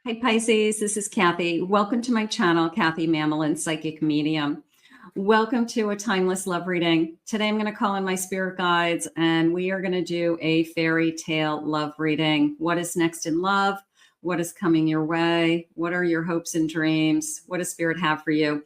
Hi Pisces, this is Kathy. Welcome to my channel, Kathy Mamolen, Psychic Medium. Welcome to a timeless love reading. Today I'm going to call in my spirit guides and we are going to do a fairy tale love reading. What is next in love? What is coming your way? What are your hopes and dreams? What does spirit have for you?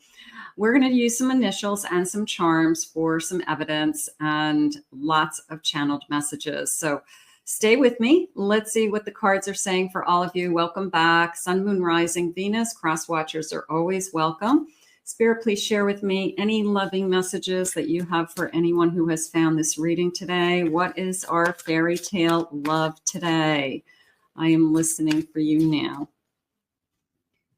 We're going to use some initials and some charms for some evidence and lots of channeled messages. So stay with me. Let's see what the cards are saying for all of you. Welcome back. Sun, Moon, Rising, Venus. Cross watchers are always welcome. Spirit, please share with me any loving messages that you have for anyone who has found this reading today. What is our fairy tale love today? I am listening for you now.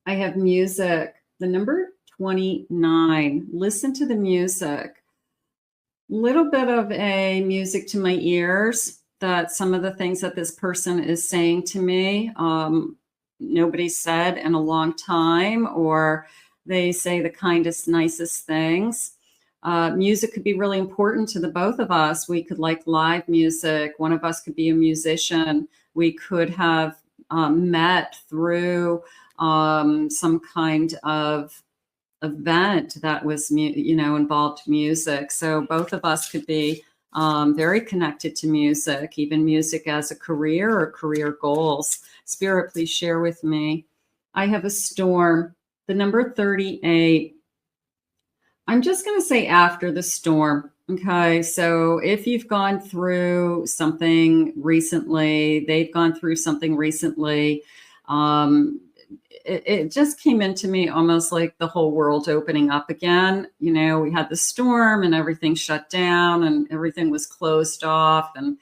I have music, the number 29. Listen to the music. Little bit of a music to my ears. That some of the things that this person is saying to me, nobody said in a long time, or they say the kindest, nicest things. Music could be really important to the both of us. We could like live music. One of us could be a musician. We could have met through some kind of event that was, involved music. So both of us could be very connected to music, even music as a career or career goals. Spirit, please share with me. I have a storm, the number 38. I'm just going to say after the storm. Okay. So if you've gone through something recently, they've gone through something recently, it just came into me almost like the whole world opening up again. You know, we had the storm and everything shut down and everything was closed off. And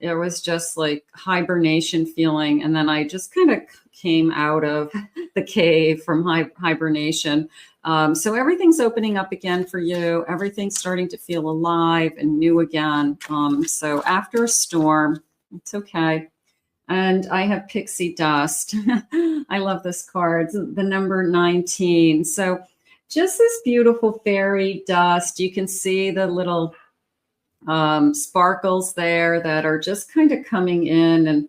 it was just like hibernation feeling. And then I just kind of came out of the cave from hibernation. So everything's opening up again for you. Everything's starting to feel alive and new again. So after a storm, it's okay. And I have pixie dust. I love this card, the number 19. So just this beautiful fairy dust. You can see the little sparkles there that are just kind of coming in, and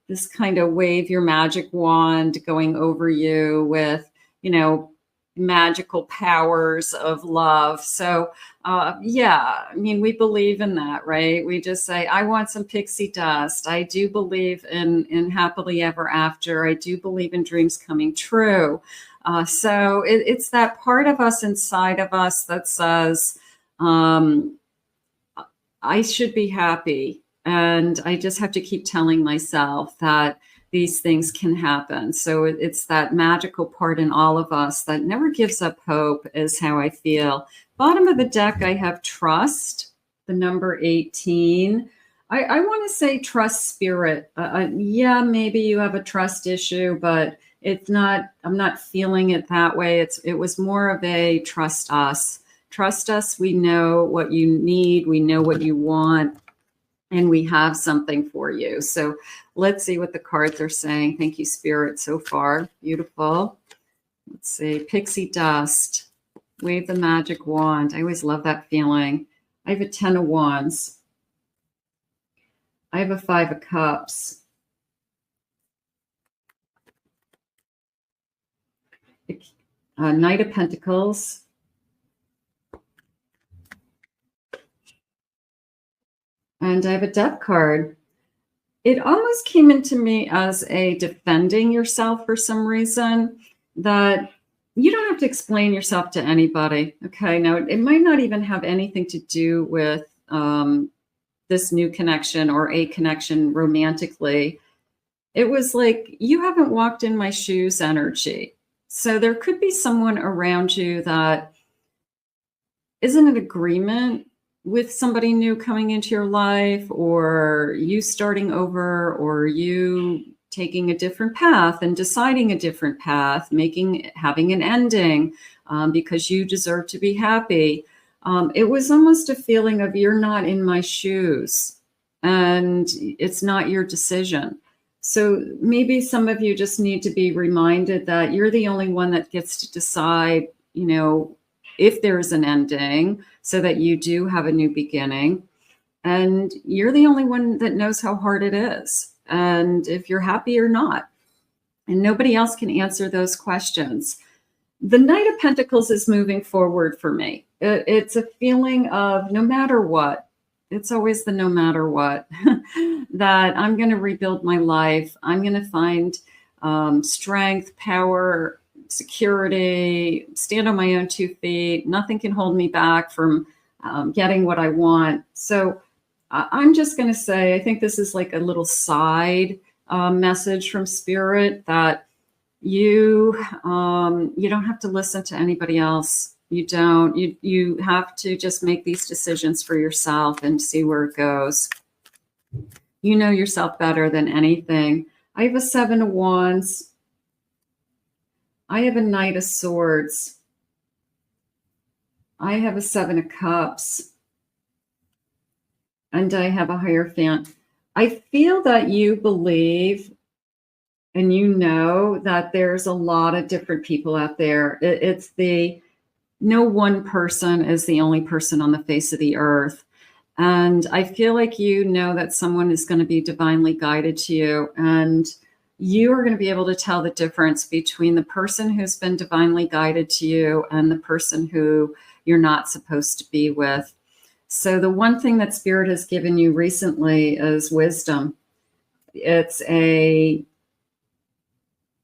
this kind of wave your magic wand going over you with, magical powers of love. So yeah, I mean, we believe in that, right? We just say, I want some pixie dust. I do believe in happily ever after. I do believe in dreams coming true. So it's that part of us inside of us that says, I should be happy. And I just have to keep telling myself that these things can happen. So it's that magical part in all of us that never gives up hope, is how I feel. Bottom of the deck, I have trust, the number 18. I want to say trust spirit. Yeah, maybe you have a trust issue, but it's not, I'm not feeling it that way. It was more of a trust us. Trust us. We know what you need. We know what you want. And we have something for you. So let's see what the cards are saying. Thank you, Spirit, so far. Beautiful. Let's see. Pixie dust. Wave the magic wand. I always love that feeling. I have a 10 of wands. I have a 5 of cups. Knight of Pentacles. And I have a death card. It almost came into me as a defending yourself for some reason, that you don't have to explain yourself to anybody. Okay. Now, it might not even have anything to do with this new connection or a connection romantically. It was like, you haven't walked in my shoes energy. So there could be someone around you that isn't in agreement with somebody new coming into your life, or you starting over, or you taking a different path and deciding a different path, having an ending because you deserve to be happy. It was almost a feeling of, you're not in my shoes and it's not your decision. So maybe some of you just need to be reminded that you're the only one that gets to decide, if there's an ending, so that you do have a new beginning. And you're the only one that knows how hard it is, and if you're happy or not. and nobody else can answer those questions. The Knight of Pentacles is moving forward for me. It's a feeling of no matter what, it's always the no matter what, that I'm going to rebuild my life. I'm going to find strength, power, security, stand on my own 2 feet. Nothing can hold me back from getting what I want. So I'm just going to say, I think this is like a little side message from Spirit that you don't have to listen to anybody else. You don't. You have to just make these decisions for yourself and see where it goes. You know yourself better than anything. I have a 7 of Wands. I have a Knight of Swords. I have a 7 of Cups. And I have a Hierophant. I feel that you believe and you know that there's a lot of different people out there. It's no one person is the only person on the face of the earth. And I feel like you know that someone is going to be divinely guided to you. And you are going to be able to tell the difference between the person who's been divinely guided to you and the person who you're not supposed to be with. So the one thing that Spirit has given you recently is wisdom. It's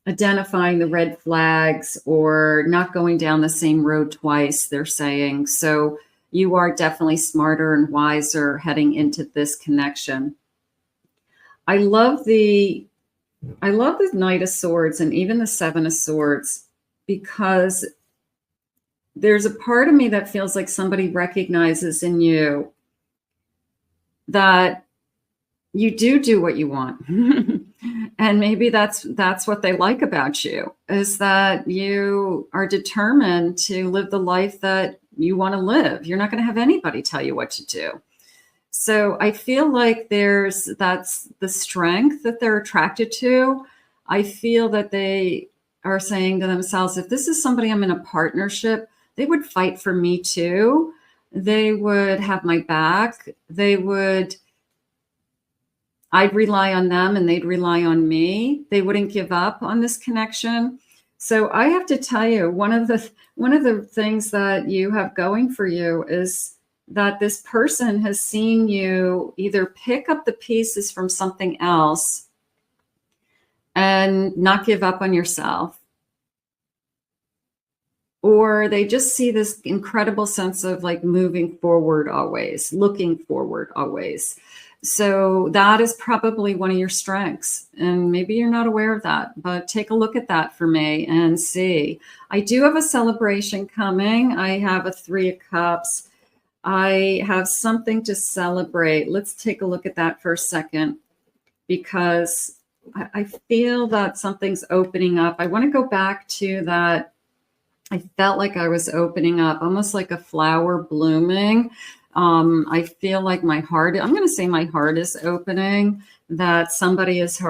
identifying the red flags or not going down the same road twice, they're saying. So you are definitely smarter and wiser heading into this connection. I love the Knight of Swords and even the 7 of Swords, because there's a part of me that feels like somebody recognizes in you that you do what you want. And maybe that's what they like about you, is that you are determined to live the life that you want to live. You're not going to have anybody tell you what to do. So I feel like that's the strength that they're attracted to. I feel that they are saying to themselves, if this is somebody I'm in a partnership, they would fight for me too. They would have my back. I'd rely on them and they'd rely on me. They wouldn't give up on this connection. So I have to tell you, one of the things that you have going for you is that this person has seen you either pick up the pieces from something else and not give up on yourself, or they just see this incredible sense of like moving forward always, looking forward always. So that is probably one of your strengths. And maybe you're not aware of that, but take a look at that for me and see. I do have a celebration coming. I have a 3 of Cups. I have something to celebrate. Let's take a look at that for a second, because I feel that something's opening up. I want to go back to that. I felt like I was opening up, almost like a flower blooming. I feel like my heart, I'm going to say my heart is opening, that somebody has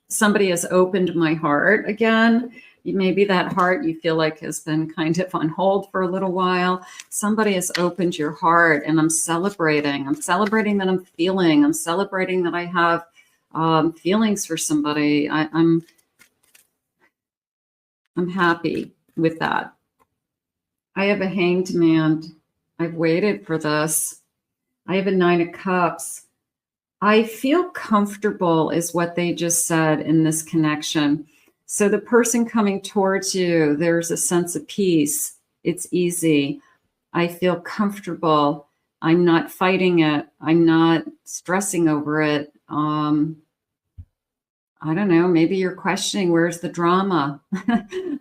somebody has opened my heart again. Maybe that heart you feel like has been kind of on hold for a little while. Somebody has opened your heart, and I'm celebrating. I'm celebrating that I'm feeling. I'm celebrating that I have feelings for somebody. I'm happy with that. I have a Hanged Man. I've waited for this. I have a 9 of Cups. I feel comfortable is what they just said in this connection. So the person coming towards you, there's a sense of peace. It's easy. I feel comfortable. I'm not fighting it. I'm not stressing over it. I don't know, maybe you're questioning, where's the drama?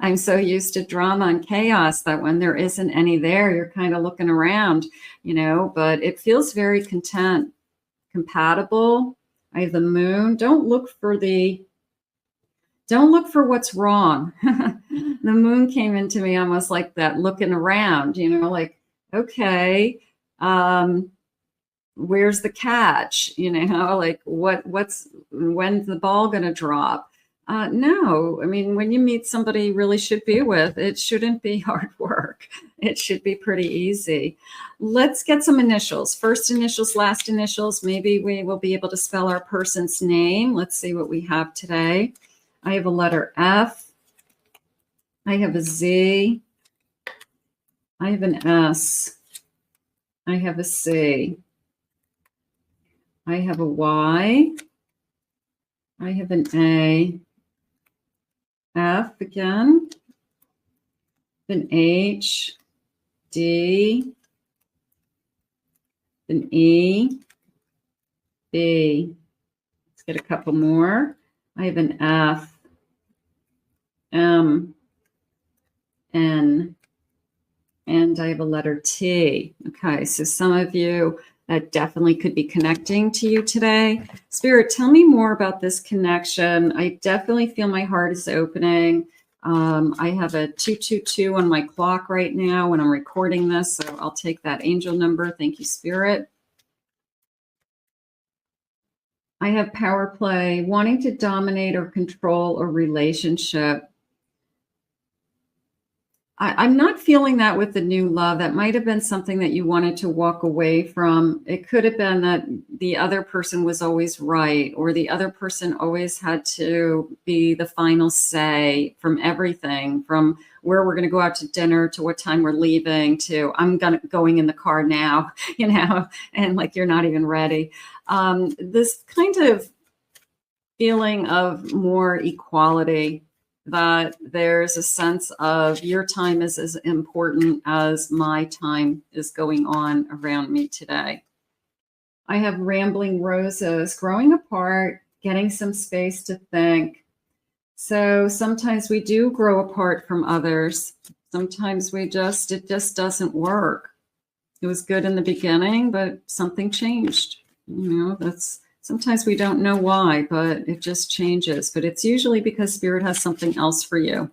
I'm so used to drama and chaos that when there isn't any there, you're kind of looking around, but it feels very content, compatible. I have the Moon. Don't look for what's wrong. The Moon came into me almost like that, looking around, like, okay, where's the catch? Like when's the ball going to drop? No, I mean, when you meet somebody you really should be with, it shouldn't be hard work. work. It should be pretty easy. Let's get some initials. First initials, last initials. Maybe we will be able to spell our person's name. Let's see what we have today. I have a letter F. I have a Z. I have an S. I have a C. I have a Y. I have an A. F again. An H. D. An E. B. Let's get a couple more. I have an F. M. N. And I have a letter T. Okay, so some of you that definitely could be connecting to you today. Spirit, tell me more about this connection. I definitely feel my heart is opening. I have a 222 on my clock right now when I'm recording this, so I'll take that angel number. Thank you, Spirit. I have power play, wanting to dominate or control a relationship. I'm not feeling that with the new love. That might have been something that you wanted to walk away from. It could have been that the other person was always right, or the other person always had to be the final say from everything, from where we're going to go out to dinner to what time we're leaving to I'm going in the car now, and like you're not even ready. This kind of feeling of more equality, that there's a sense of your time is as important as my time is going on around me today. I have rambling roses, growing apart, getting some space to think. So sometimes we do grow apart from others. Sometimes it just doesn't work. It was good in the beginning, but something changed. Sometimes we don't know why, but it just changes. But it's usually because Spirit has something else for you.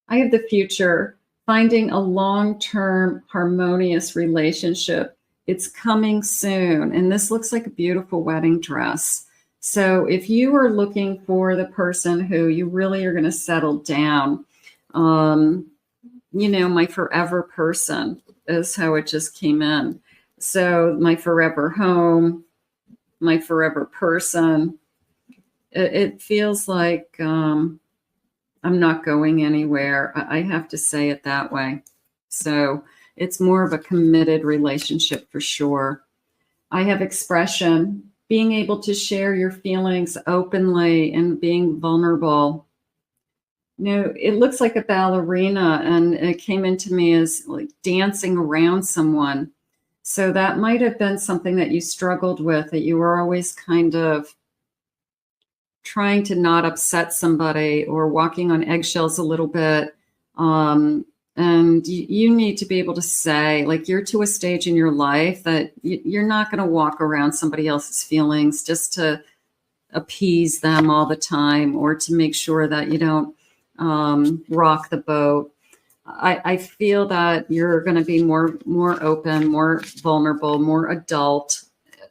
I have the future, finding a long-term harmonious relationship. It's coming soon. And this looks like a beautiful wedding dress. So if you are looking for the person who you really are going to settle down, my forever person is how it just came in. So my forever home, my forever person. It feels like I'm not going anywhere. I have to say it that way. So it's more of a committed relationship for sure. I have expression, being able to share your feelings openly and being vulnerable. It looks like a ballerina, and it came into me as like dancing around someone. So that might have been something that you struggled with, that you were always kind of trying to not upset somebody or walking on eggshells a little bit. And you need to be able to say, like, you're to a stage in your life that you're not going to walk around somebody else's feelings just to appease them all the time, or to make sure that you don't rock the boat. I feel that you're going to be more open, more vulnerable, more adult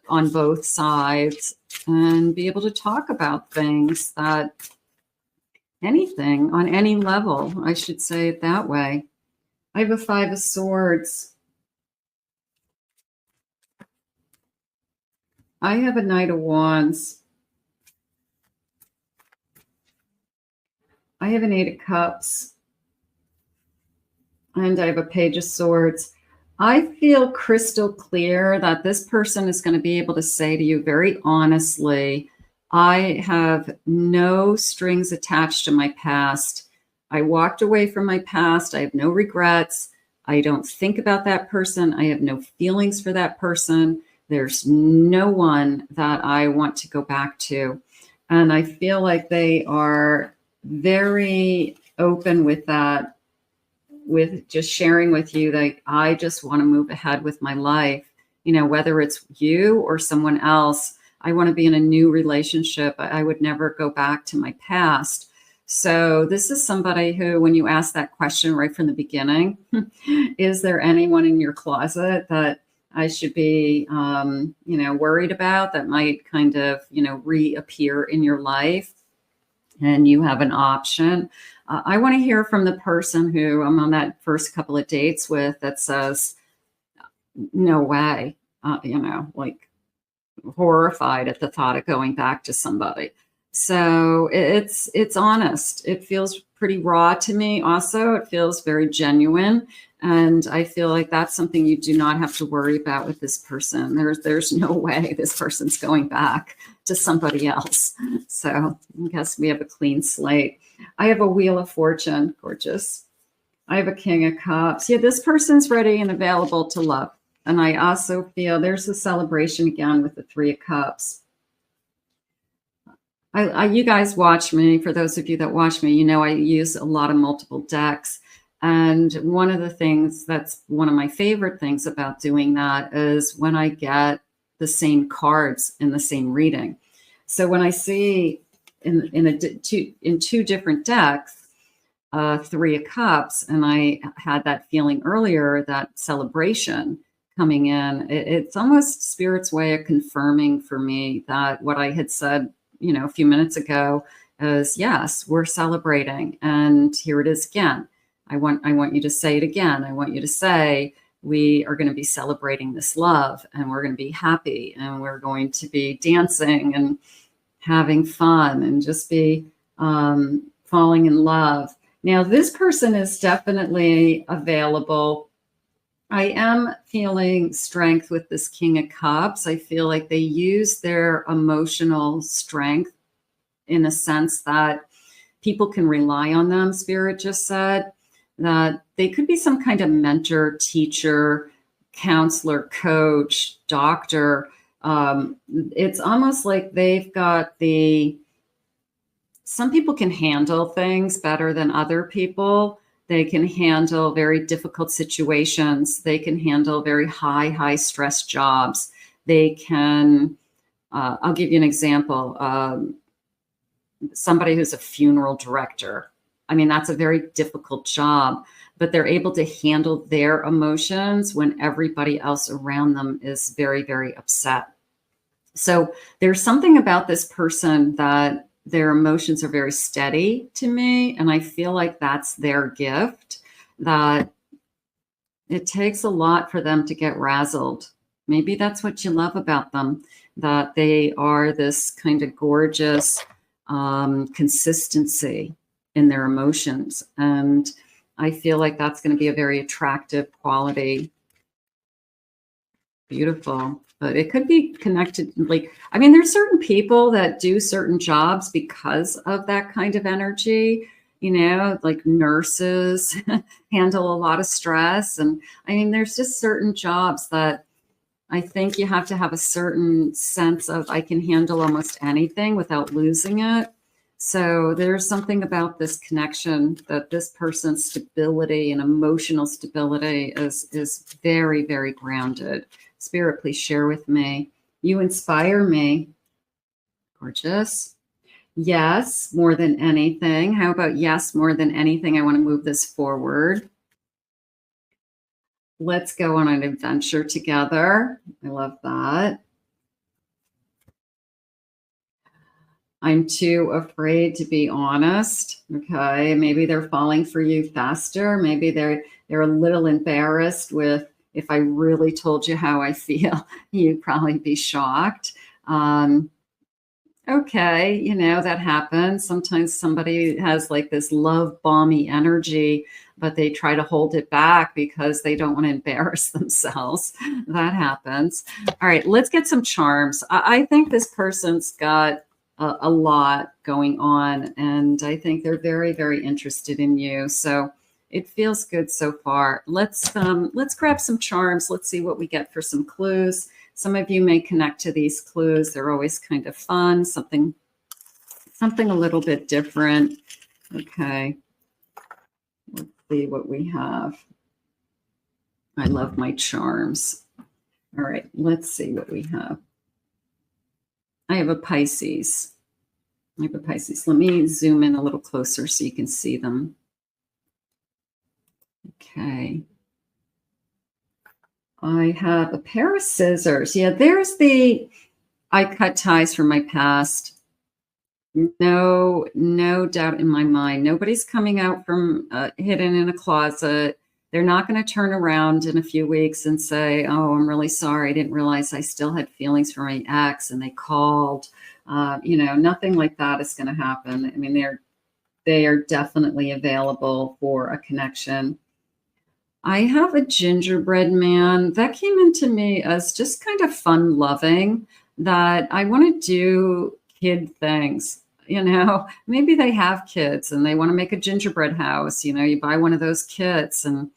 on both sides, and be able to talk about things, that anything on any level, I should say it that way. I have a 5 of Swords. I have a Knight of Wands. I have an 8 of Cups. And I have a Page of Swords. I feel crystal clear that this person is going to be able to say to you very honestly, I have no strings attached to my past. I walked away from my past. I have no regrets. I don't think about that person. I have no feelings for that person. There's no one that I want to go back to. And I feel like they are very open with that, with just sharing with you, like, I just want to move ahead with my life, whether it's you or someone else. I want to be in a new relationship. I would never go back to my past. So this is somebody who, when you ask that question right from the beginning, is there anyone in your closet that I should be, worried about, that might kind of, reappear in your life? And you have an option. I want to hear from the person who I'm on that first couple of dates with that says, no way, like horrified at the thought of going back to somebody. So it's honest. It feels pretty raw to me. Also, it feels very genuine. And I feel like that's something you do not have to worry about with this person. There's no way this person's going back to somebody else. So I guess we have a clean slate. I have a Wheel of Fortune, gorgeous. I have a King of Cups. Yeah, this person's ready and available to love. And I also feel there's a celebration again with the Three of Cups. You guys watch me. For those of you that watch me, you know I use a lot of multiple decks. And one of the things that's one of my favorite things about doing that is when I get the same cards in the same reading. So when I see in two different decks, Three of Cups, and I had that feeling earlier, that celebration coming in, it's almost Spirit's way of confirming for me that what I had said, a few minutes ago is, yes, we're celebrating. And here it is again. I want you to say it again. I want you to say, we are going to be celebrating this love, and we're going to be happy, and we're going to be dancing and having fun and just be falling in love. Now, this person is definitely available. I am feeling strength with this King of Cups. I feel like they use their emotional strength in a sense that people can rely on them. Spirit just said that they could be some kind of mentor, teacher, counselor, coach, doctor. It's almost like they've got some people can handle things better than other people. They can handle very difficult situations. They can handle very high stress jobs. They can, I'll give you an example. Somebody who's a funeral director. I mean, that's a very difficult job, but they're able to handle their emotions when everybody else around them is very, very upset. So there's something about this person that their emotions are very steady to me. And I feel like that's their gift, that it takes a lot for them to get razzled. Maybe that's what you love about them, that they are this kind of gorgeous consistency in their emotions. And I feel like that's going to be a very attractive quality. Beautiful. But it could be connected. There's certain people that do certain jobs because of that kind of energy, like nurses handle a lot of stress. And there's just certain jobs that I think you have to have a certain sense of, I can handle almost anything without losing it. So there's something about this connection that this person's stability and emotional stability is very, very grounded. Spirit, please share with me. You inspire me. Gorgeous. Yes, more than anything. How about yes, more than anything? I want to move this forward. Let's go on an adventure together. I love that. I'm too afraid to be honest. Okay, maybe they're falling for you faster. Maybe they're a little embarrassed with, if I really told you how I feel, you'd probably be shocked. Okay, that happens. Sometimes somebody has like this love bomby energy, but they try to hold it back because they don't want to embarrass themselves. That happens. All right, let's get some charms. I think this person's got a lot going on, and I think they're very, very interested in you. So it feels good so far. Let's grab some charms. Let's see what we get for some clues. Some of you may connect to these clues. They're always kind of fun, something a little bit different. Okay, let's see what we have. I love my charms. All right, let's see what we have. I have a Pisces. Let me zoom in a little closer so you can see them. Okay. I have a pair of scissors. Yeah, there's I cut ties from my past. No doubt in my mind. Nobody's coming out from hidden in a closet. They're not going to turn around in a few weeks and say, oh, I'm really sorry. I didn't realize I still had feelings for my ex and they called. Nothing like that is going to happen. I mean, they are definitely available for a connection. I have a gingerbread man that came into me as just kind of fun loving, that I want to do kid things. Maybe they have kids and they want to make a gingerbread house. You buy one of those kits and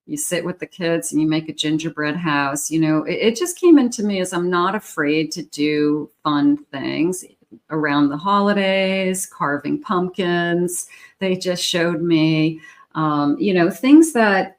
you sit with the kids and you make a gingerbread house. It just came into me as I'm not afraid to do fun things around the holidays, carving pumpkins. They just showed me, things that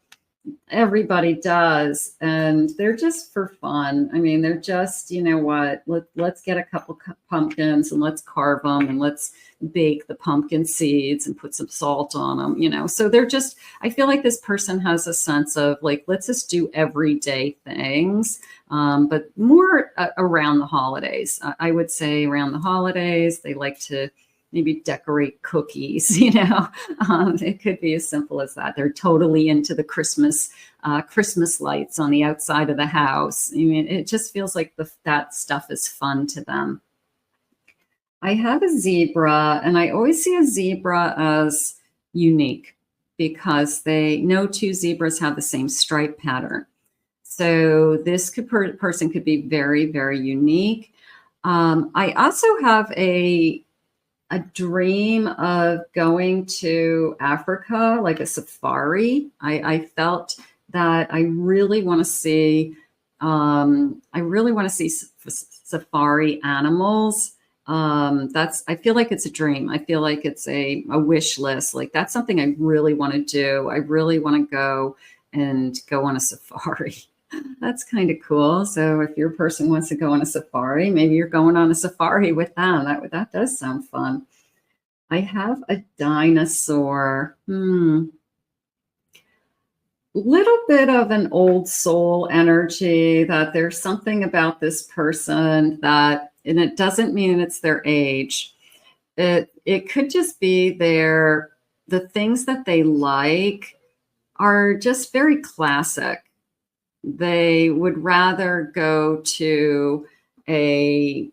everybody does, and they're just for fun. I mean, they're just, let's get a couple pumpkins and let's carve them and let's bake the pumpkin seeds and put some salt on them, so they're just, I feel like this person has a sense of like, let's just do everyday things, but more around the holidays. I would say around the holidays, they like to maybe decorate cookies, it could be as simple as that. They're totally into the Christmas lights on the outside of the house. I mean, it just feels like that stuff is fun to them. I have a zebra, and I always see a zebra as unique because no two zebras have the same stripe pattern. So this person could be very, very unique. I also have a dream of going to Africa, like a safari. I felt that I really want to see safari animals. I feel like it's a dream. I feel like it's a wish list. Like that's something I really want to do. I really want to go on a safari. That's kind of cool. So if your person wants to go on a safari, maybe you're going on a safari with them. That does sound fun. I have a dinosaur. Little bit of an old soul energy, that there's something about this person that, and it doesn't mean it's their age. It could just be the things that they like are just very classic. They would rather go to a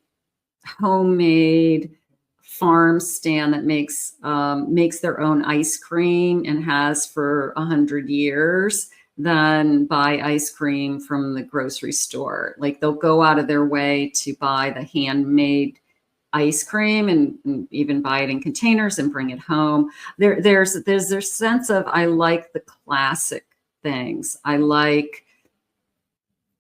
homemade farm stand that makes their own ice cream and has for 100 years than buy ice cream from the grocery store. Like they'll go out of their way to buy the handmade ice cream and even buy it in containers and bring it home. There's this sense of, I like the classic things.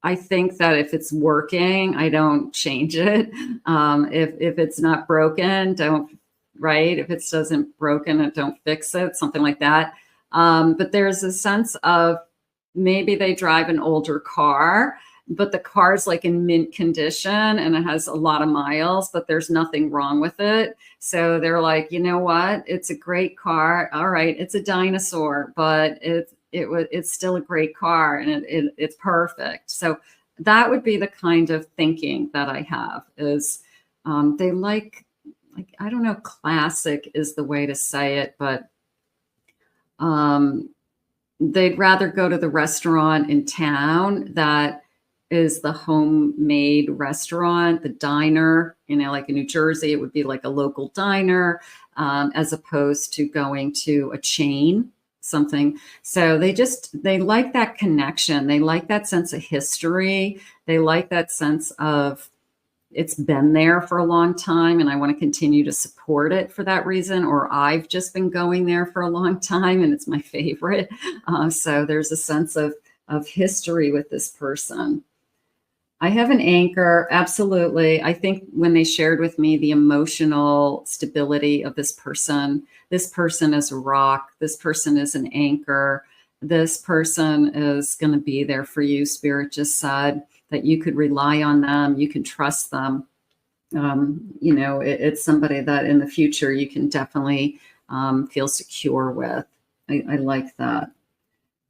I think that if it's working, I don't change it. If it's not broken, if it doesn't broken, don't fix it, something like that. But there's a sense of maybe they drive an older car, but the car's like in mint condition and it has a lot of miles, but there's nothing wrong with it. So they're like, you know what? It's a great car. All right, it's a dinosaur, but it's still a great car and it's perfect. So that would be the kind of thinking that I have is they like, I don't know, classic is the way to say it, but they'd rather go to the restaurant in town that is the homemade restaurant, the diner, like in New Jersey, it would be like a local diner, as opposed to going to a chain, something. So they like that connection. They like that sense of history. They like that sense of it's been there for a long time and I want to continue to support it for that reason, or I've just been going there for a long time and it's my favorite. So there's a sense of history with this person. I have an anchor. Absolutely. I think when they shared with me the emotional stability of this person is a rock. This person is an anchor. This person is going to be there for you. Spirit just said that you could rely on them. You can trust them. It's somebody that in the future you can definitely feel secure with. I like that.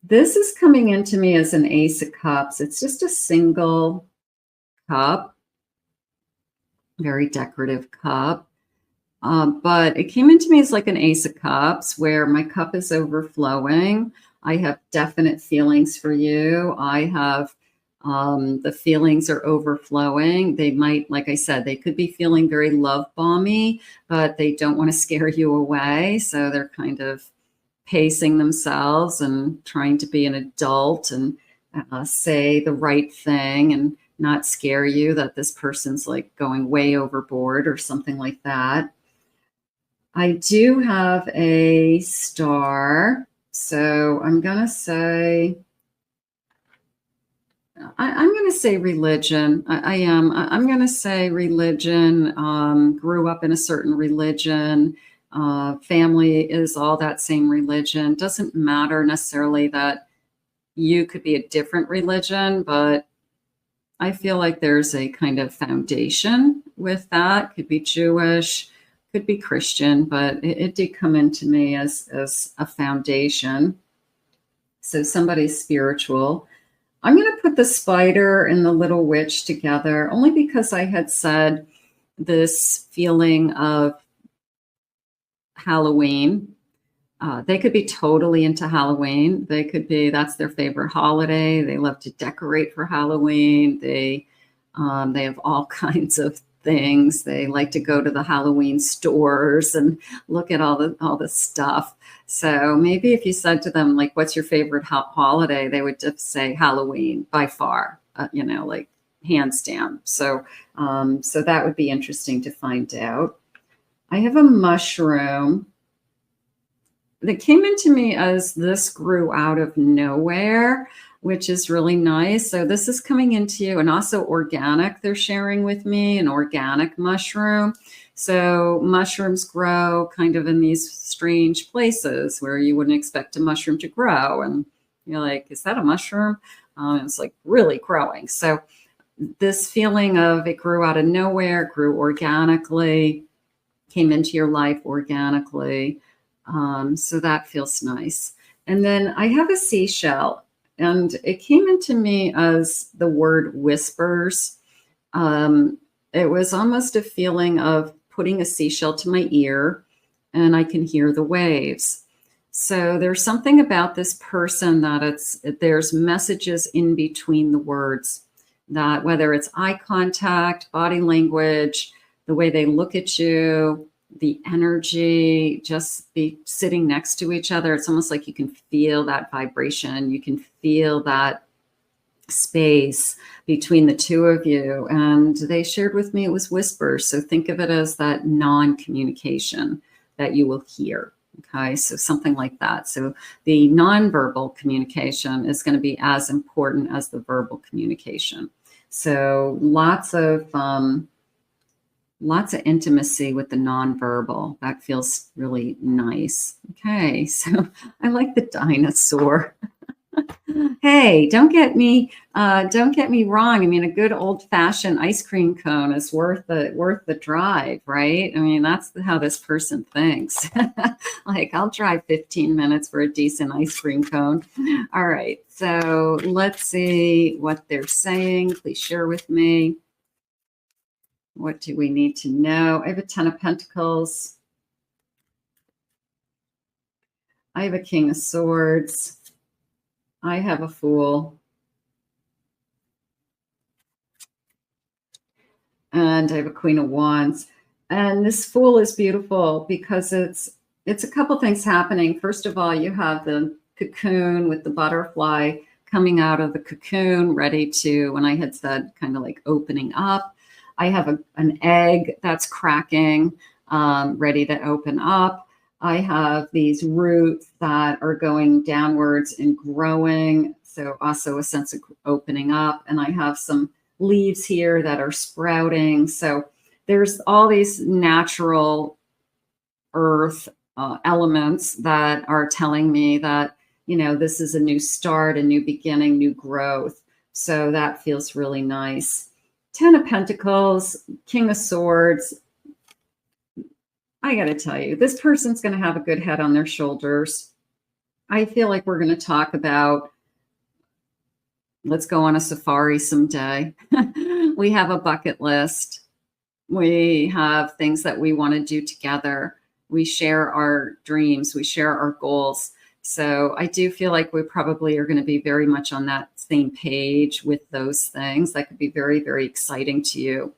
This is coming into me as an Ace of Cups. It's just a single cup, very decorative cup. But it came into me as like an Ace of Cups, where my cup is overflowing. I have definite feelings for you. I have the feelings are overflowing. They might, like I said, they could be feeling very love bomby, but they don't want to scare you away. So they're kind of pacing themselves and trying to be an adult and say the right thing and not scare you that this person's like going way overboard or something like that. I do have a star. So I'm going to say, I'm going to say religion. I am. I'm going to say religion. Grew up in a certain religion. Family is all that same religion. Doesn't matter necessarily that you could be a different religion, but I feel like there's a kind of foundation with that. Could be Jewish, could be Christian, but it did come into me as a foundation. So somebody's spiritual. I'm going to put the spider and the little witch together only because I had said this feeling of Halloween. They could be totally into Halloween. They could be, that's their favorite holiday. They love to decorate for Halloween. They have all kinds of things. They like to go to the Halloween stores and look at all the stuff. So maybe if you said to them, like, what's your favorite holiday? They would just say Halloween by far, like hands down. So that would be interesting to find out. I have a mushroom that came into me as this grew out of nowhere, which is really nice. So this is coming into you, and also organic. They're sharing with me an organic mushroom. So mushrooms grow kind of in these strange places where you wouldn't expect a mushroom to grow. And you're like, is that a mushroom? It's like really growing. So this feeling of it grew out of nowhere, grew organically, came into your life organically. So that feels nice. And then I have a seashell, and it came into me as the word whispers. It was almost a feeling of putting a seashell to my ear, and I can hear the waves. So there's something about this person that there's messages in between the words, that whether it's eye contact, body language, the way they look at you, the energy, just be sitting next to each other. It's almost like you can feel that vibration. You can feel that space between the two of you. And they shared with me it was whispers. So think of it as that non-communication that you will hear. Okay, so something like that. So the nonverbal communication is going to be as important as the verbal communication. So lots of intimacy with the nonverbal. That feels really nice. Okay, so I like the dinosaur. Hey, don't get me wrong. I mean, a good old-fashioned ice cream cone is worth the drive, right? I mean, that's how this person thinks. Like, I'll drive 15 minutes for a decent ice cream cone. All right, so let's see what they're saying. Please share with me. What do we need to know? I have a 10 of Pentacles. I have a King of Swords. I have a Fool. And I have a Queen of Wands. And this Fool is beautiful because it's a couple things happening. First of all, you have the cocoon with the butterfly coming out of the cocoon, ready to, when I had said kind of like opening up. I have an egg that's cracking, ready to open up. I have these roots that are going downwards and growing. So also a sense of opening up. And I have some leaves here that are sprouting. So there's all these natural earth elements that are telling me that, this is a new start, a new beginning, new growth. So that feels really nice. 10 of Pentacles, King of Swords. I got to tell you, this person's going to have a good head on their shoulders. I feel like we're going to talk about, let's go on a safari someday. We have a bucket list. We have things that we want to do together. We share our dreams. We share our goals. So I do feel like we probably are going to be very much on that same page with those things. That could be very, very exciting to you.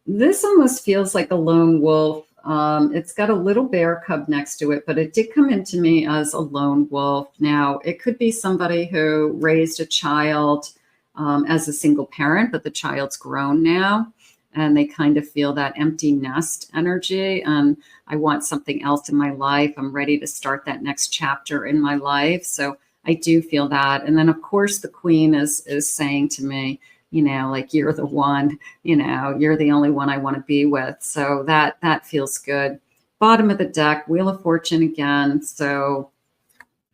This almost feels like a lone wolf. It's got a little bear cub next to it, but it did come into me as a lone wolf. Now, it could be somebody who raised a child as a single parent, but the child's grown now, and they kind of feel that empty nest energy. And I want something else in my life. I'm ready to start that next chapter in my life. So I do feel that. And then, of course, the queen is saying to me, you know, like, you're the one, you know, you're the only one I want to be with. So that feels good. Bottom of the deck, Wheel of Fortune again. So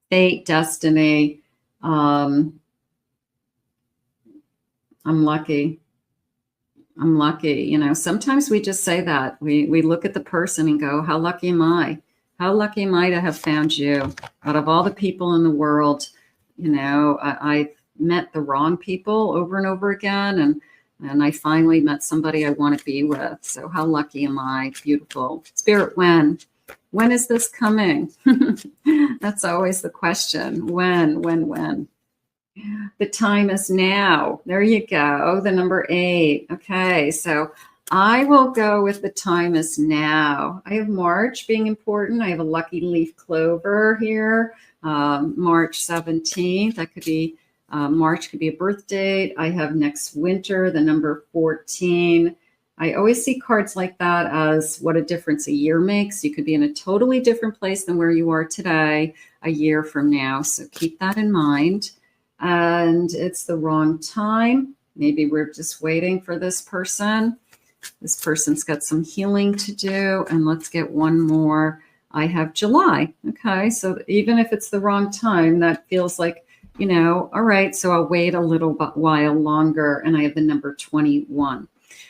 fate, destiny. I'm lucky. I'm lucky. You know, sometimes we just say that. We look at the person and go, how lucky am I? How lucky am I to have found you? Out of all the people in the world, you know, I've met the wrong people over and over again. And I finally met somebody I want to be with. So how lucky am I? Beautiful. Spirit, when is this coming? That's always the question. When? The time is now. There you go. The number 8. Okay. So I will go with the time is now. I have March being important. I have a lucky leaf clover here. March 17th. That could be March could be a birth date. I have next winter, the number 14. I always see cards like that as what a difference a year makes. You could be in a totally different place than where you are today a year from now. So keep that in mind. And it's the wrong time. Maybe we're just waiting for this person. This person's got some healing to do. And let's get one more. I have July. Okay, so even if it's the wrong time, that feels like, you know, all right, so I'll wait a little while longer. And I have the number 21.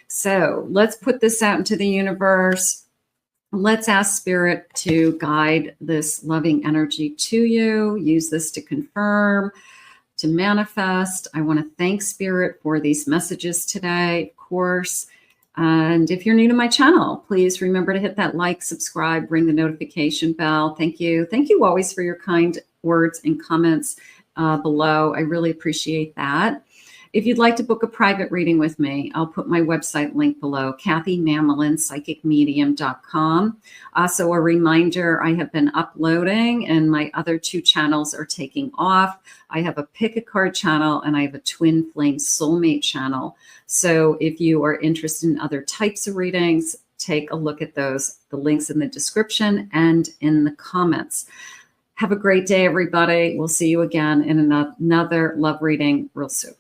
So let's put this out into the universe. Let's ask Spirit to guide this loving energy to you. Use this to confirm, to manifest. I want to thank Spirit for these messages today, of course. And if you're new to my channel, please remember to hit that like, subscribe, ring the notification bell. Thank you. Thank you always for your kind words and comments below. I really appreciate that. If you'd like to book a private reading with me, I'll put my website link below, kathymamolenpsychicmedium.com. Also, a reminder, I have been uploading and my other 2 channels are taking off. I have a pick a card channel and I have a twin flame soulmate channel. So if you are interested in other types of readings, take a look at those. The links in the description and in the comments. Have a great day, everybody. We'll see you again in another love reading real soon.